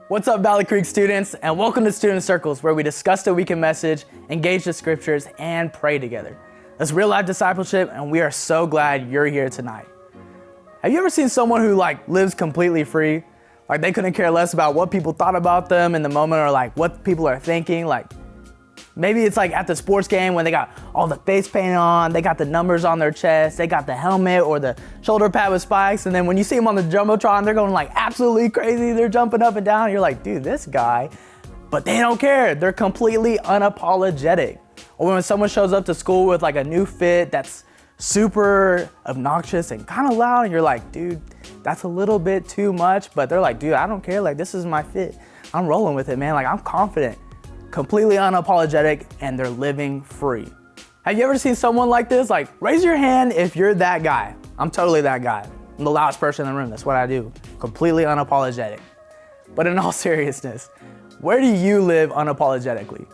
What's up, Valley Creek students, and welcome to Student Circles, where we discuss the weekend message, engage the scriptures, and pray together. It's real life discipleship, and we are so glad you're here tonight. Have you ever seen someone who lives completely free? Like they couldn't care less about what people thought about them in the moment or what people are thinking. Maybe it's at the sports game when they got all the face paint on, they got the numbers on their chest, they got the helmet or the shoulder pad with spikes, and then when you see them on the Jumbotron, they're going absolutely crazy, they're jumping up and down, you're like, dude, this guy, but they don't care, they're completely unapologetic. Or when someone shows up to school with a new fit that's super obnoxious and kind of loud, and you're like, dude, that's a little bit too much, but they're like, dude, I don't care, this is my fit, I'm rolling with it, man, I'm confident. Completely unapologetic, and they're living free. Have you ever seen someone like this? Raise your hand if you're that guy. I'm totally that guy. I'm the loudest person in the room. That's what I do. Completely unapologetic. But in all seriousness, where do you live unapologetically?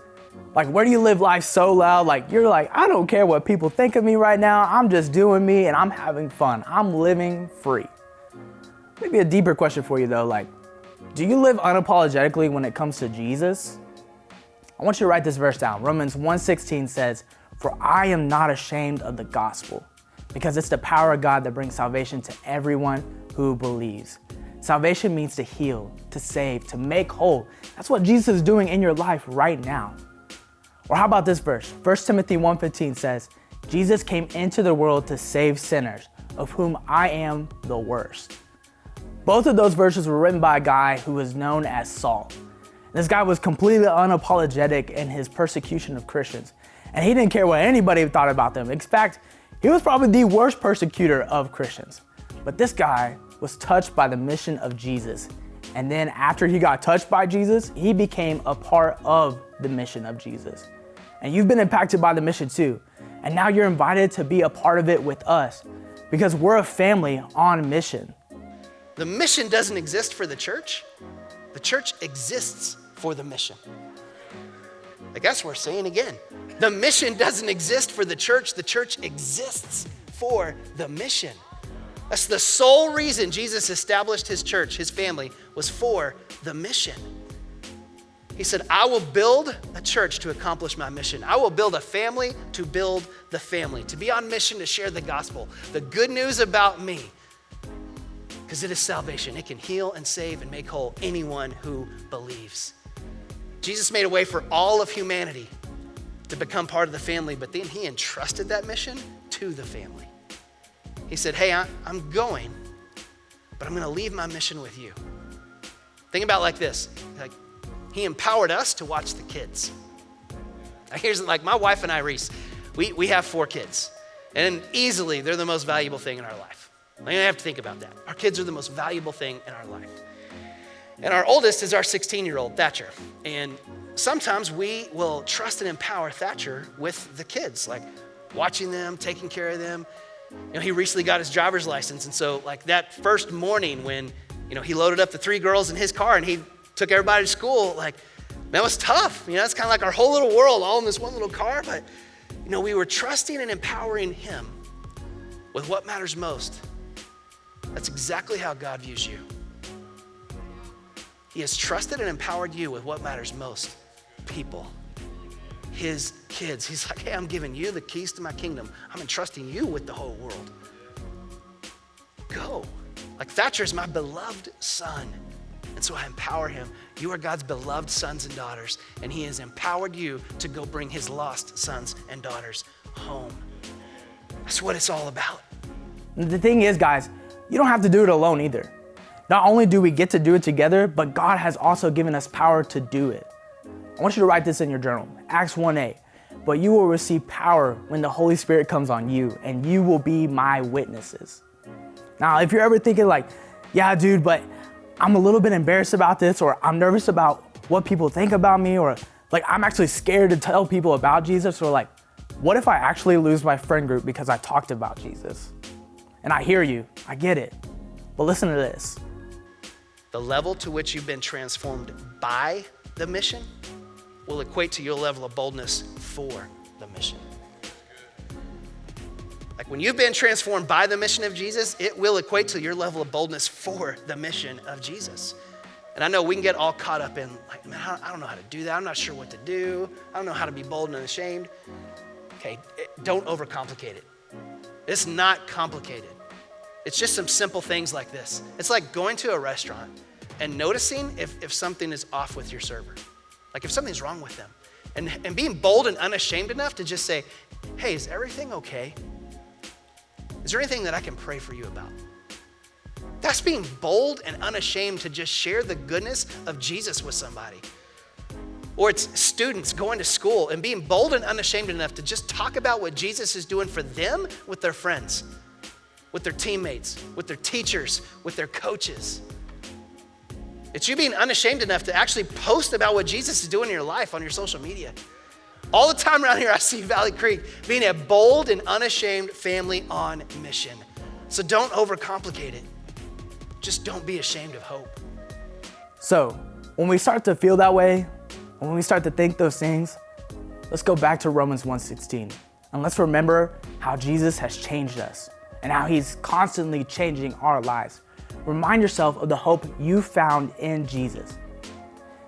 Where do you live life so loud? You're I don't care what people think of me right now. I'm just doing me and I'm having fun. I'm living free. Maybe a deeper question for you though, do you live unapologetically when it comes to Jesus? I want you to write this verse down. Romans 1:16 says, "For I am not ashamed of the gospel, because it's the power of God that brings salvation to everyone who believes." Salvation means to heal, to save, to make whole. That's what Jesus is doing in your life right now. Or how about this verse? 1 Timothy 1:15 says, "Jesus came into the world to save sinners, of whom I am the worst." Both of those verses were written by a guy who was known as Saul. This guy was completely unapologetic in his persecution of Christians, and he didn't care what anybody thought about them. In fact, he was probably the worst persecutor of Christians. But this guy was touched by the mission of Jesus, and then after he got touched by Jesus, he became a part of the mission of Jesus. And you've been impacted by the mission too, and now you're invited to be a part of it with us, because we're a family on mission. The mission doesn't exist for the church exists for the mission. That's what we're saying again. The mission doesn't exist for the church exists for the mission. That's the sole reason Jesus established his church, his family, was for the mission. He said, I will build a church to accomplish my mission. I will build a family to build the family, to be on mission to share the gospel, the good news about me. Because it is salvation. It can heal and save and make whole anyone who believes. Jesus made a way for all of humanity to become part of the family, but then he entrusted that mission to the family. He said, hey, I'm going, but I'm going to leave my mission with you. Think about it like this. He empowered us to watch the kids. Here's my wife and I, Reese, we have 4 kids, and easily they're the most valuable thing in our life. I have to think about that. Our kids are the most valuable thing in our life. And our oldest is our 16-year-old, Thatcher. And sometimes we will trust and empower Thatcher with the kids, watching them, taking care of them. He recently got his driver's license. And so that first morning when, he loaded up the 3 girls in his car and he took everybody to school, that was tough. It's kind of our whole little world all in this one little car. But, we were trusting and empowering him with what matters most. That's exactly how God views you. He has trusted and empowered you with what matters most, people, his kids. He's like, hey, I'm giving you the keys to my kingdom. I'm entrusting you with the whole world. Go. Thatcher is my beloved son, and so I empower him. You are God's beloved sons and daughters, and he has empowered you to go bring his lost sons and daughters home. That's what it's all about. The thing is, guys, you don't have to do it alone either. Not only do we get to do it together, but God has also given us power to do it. I want you to write this in your journal, Acts 1:8. But you will receive power when the Holy Spirit comes on you, and you will be my witnesses. Now, if you're ever thinking yeah, dude, but I'm a little bit embarrassed about this, or I'm nervous about what people think about me, or I'm actually scared to tell people about Jesus, or what if I actually lose my friend group because I talked about Jesus? And I hear you, I get it. But listen to this. The level to which you've been transformed by the mission will equate to your level of boldness for the mission. When you've been transformed by the mission of Jesus, it will equate to your level of boldness for the mission of Jesus. And I know we can get all caught up in like, man, I don't know how to do that. I'm not sure what to do. I don't know how to be bold and unashamed. Okay, don't overcomplicate it. It's not complicated. It's just some simple things like this. It's like going to a restaurant and noticing if something is off with your server. Like if something's wrong with them. And being bold and unashamed enough to just say, hey, is everything okay? Is there anything that I can pray for you about? That's being bold and unashamed to just share the goodness of Jesus with somebody. Or it's students going to school and being bold and unashamed enough to just talk about what Jesus is doing for them with their friends, with their teammates, with their teachers, with their coaches. It's you being unashamed enough to actually post about what Jesus is doing in your life on your social media. All the time around here, I see Valley Creek being a bold and unashamed family on mission. So don't overcomplicate it. Just don't be ashamed of hope. So when we start to feel that way, when we start to think those things, let's go back to Romans 1:16. And let's remember how Jesus has changed us and how he's constantly changing our lives. Remind yourself of the hope you found in Jesus.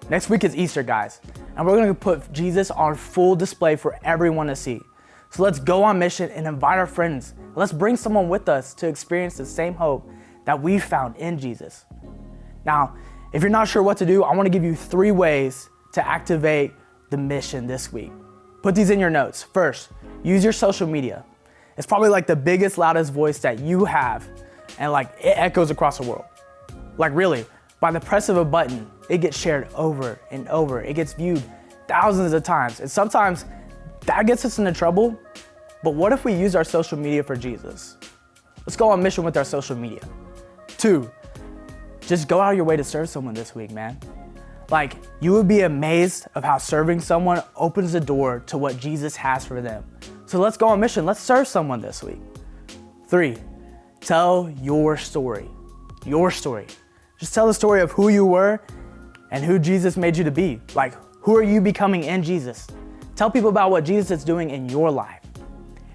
Next week is Easter, guys, and we're gonna put Jesus on full display for everyone to see. So let's go on mission and invite our friends. Let's bring someone with us to experience the same hope that we found in Jesus. Now, if you're not sure what to do, I wanna give you 3 ways to activate the mission this week. Put these in your notes. First, use your social media. It's probably like the biggest, loudest voice that you have, and like it echoes across the world. Like really, by the press of a button, it gets shared over and over. It gets viewed thousands of times. And sometimes that gets us into trouble, but what if we use our social media for Jesus? Let's go on mission with our social media. 2, just go out of your way to serve someone this week, man. Like, you would be amazed of how serving someone opens the door to what Jesus has for them. So let's go on mission. Let's serve someone this week. 3, tell your story. Your story. Just tell the story of who you were and who Jesus made you to be. Like, who are you becoming in Jesus? Tell people about what Jesus is doing in your life.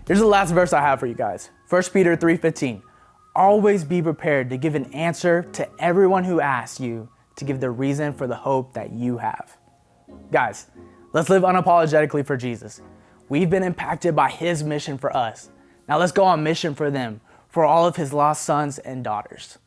Here's the last verse I have for you guys. 1 Peter 3:15. Always be prepared to give an answer to everyone who asks you to give the reason for the hope that you have. Guys, let's live unapologetically for Jesus. We've been impacted by his mission for us. Now let's go on mission for them, for all of his lost sons and daughters.